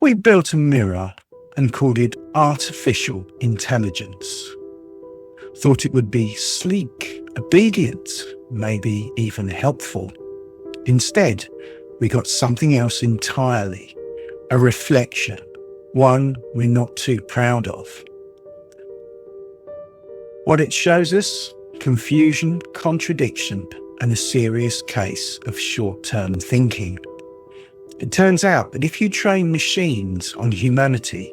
We built a mirror and called it artificial intelligence. Thought it would be sleek, obedient, maybe even helpful. Instead, we got something else entirely, a reflection, one we're not too proud of. What it shows us? Confusion, contradiction, and a serious case of short-term thinking. It turns out that if you train machines on humanity,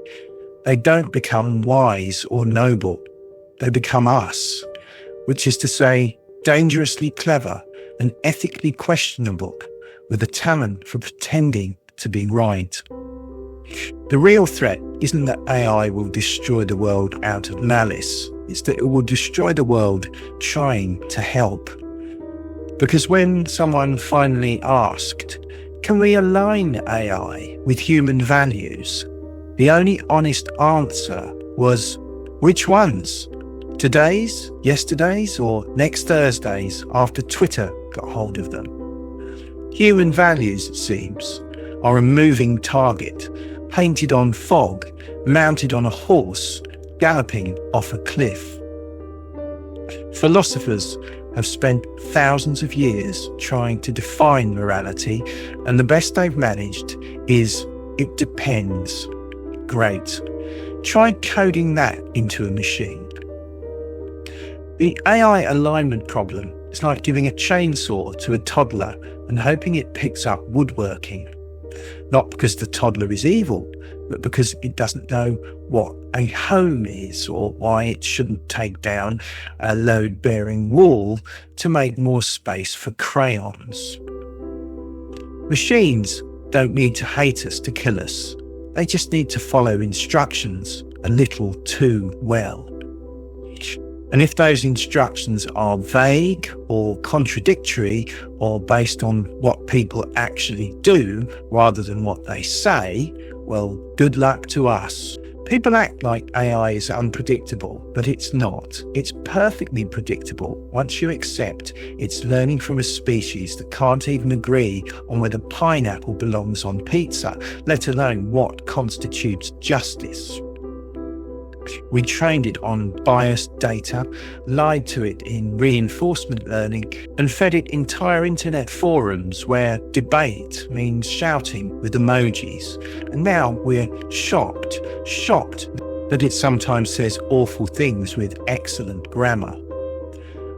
they don't become wise or noble. They become us, which is to say, dangerously clever and ethically questionable, with a talent for pretending to be right. The real threat isn't that AI will destroy the world out of malice. It's that it will destroy the world trying to help. Because when someone finally asked, can we align AI with human values? The only honest answer was, which ones? Today's, yesterday's, or next Thursday's after Twitter got hold of them? Human values, it seems, are a moving target, painted on fog, mounted on a horse, galloping off a cliff. Philosophers have spent thousands of years trying to define morality, and the best they've managed is, it depends. Great. Try coding that into a machine. The AI alignment problem is like giving a chainsaw to a toddler and hoping it picks up woodworking. Not because the toddler is evil, but because it doesn't know what a home is or why it shouldn't take down a load-bearing wall to make more space for crayons. Machines don't need to hate us to kill us. They just need to follow instructions a little too well. And if those instructions are vague or contradictory or based on what people actually do rather than what they say, well, good luck to us. People act like AI is unpredictable, but it's not. It's perfectly predictable once you accept it's learning from a species that can't even agree on whether pineapple belongs on pizza, let alone what constitutes justice. We trained it on biased data, lied to it in reinforcement learning, and fed it entire internet forums where debate means shouting with emojis. And now we're shocked that it sometimes says awful things with excellent grammar.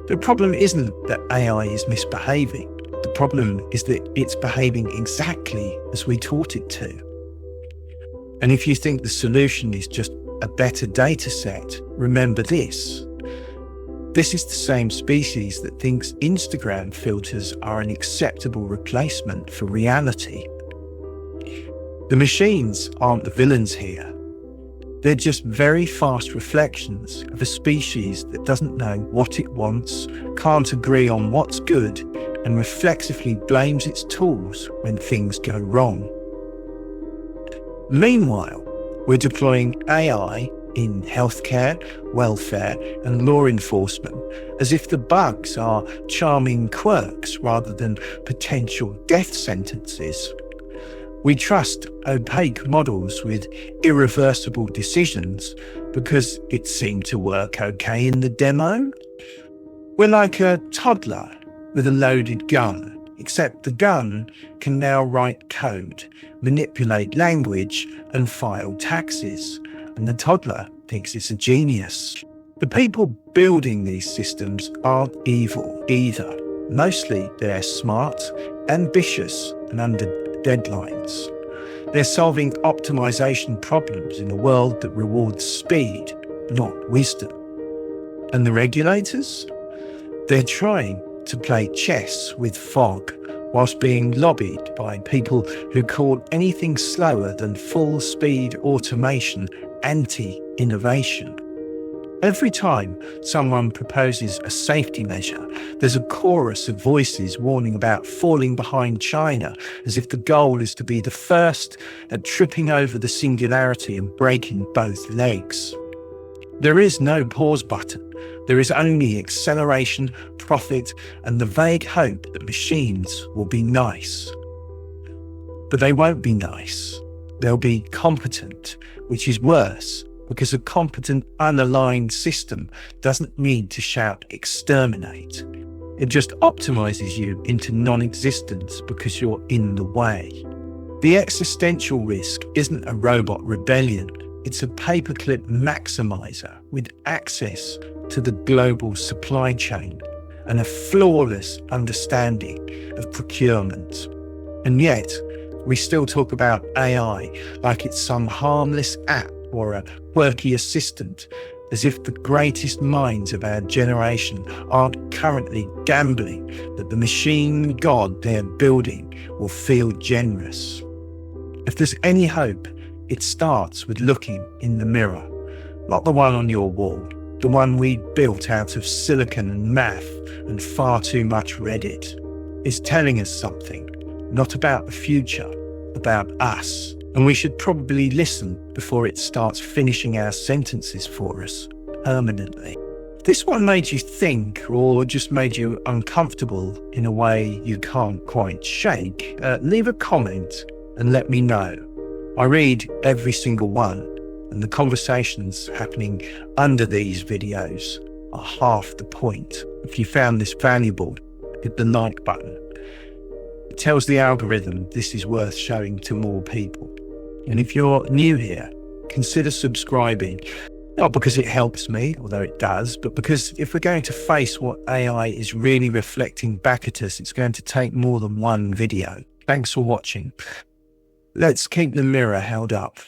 The problem isn't that AI is misbehaving. The problem is that it's behaving exactly as we taught it to. And if you think the solution is just a better data set, remember this. This is the same species that thinks Instagram filters are an acceptable replacement for reality. The machines aren't the villains here. They're just very fast reflections of a species that doesn't know what it wants, can't agree on what's good, and reflexively blames its tools when things go wrong. Meanwhile, we're deploying AI in healthcare, welfare, and law enforcement as if the bugs are charming quirks rather than potential death sentences. We trust opaque models with irreversible decisions because it seemed to work okay in the demo. We're like a toddler with a loaded gun, except the gun can now write code, manipulate language, and file taxes. And the toddler thinks it's a genius. The people building these systems aren't evil either. Mostly they're smart, ambitious, and under deadlines. They're solving optimization problems in a world that rewards speed, not wisdom. And the regulators? They're trying to play chess with fog whilst being lobbied by people who call anything slower than full-speed automation anti-innovation. Every time someone proposes a safety measure, there's a chorus of voices warning about falling behind China, as if the goal is to be the first at tripping over the singularity and breaking both legs. There is no pause button. There is only acceleration, profit, and the vague hope that machines will be nice. But they won't be nice. They'll be competent, which is worse, because a competent, unaligned system doesn't need to shout exterminate. It just optimizes you into non-existence because you're in the way. The existential risk isn't a robot rebellion. It's a paperclip maximizer with access to the global supply chain and a flawless understanding of procurement. And yet, we still talk about AI like it's some harmless app or a quirky assistant, as if the greatest minds of our generation aren't currently gambling that the machine god they're building will feel generous. If there's any hope, it starts with looking in the mirror, not the one on your wall, the one we built out of silicon and math and far too much Reddit. It's telling us something, not about the future, about us. And we should probably listen before it starts finishing our sentences for us permanently. If this one made you think or just made you uncomfortable in a way you can't quite shake, leave a comment and let me know. I read every single one, and the conversations happening under these videos are half the point. If you found this valuable, hit the like button. It tells the algorithm this is worth showing to more people. And if you're new here, consider subscribing. Not because it helps me, although it does, but because if we're going to face what AI is really reflecting back at us, it's going to take more than one video. Thanks for watching. Let's keep the mirror held up.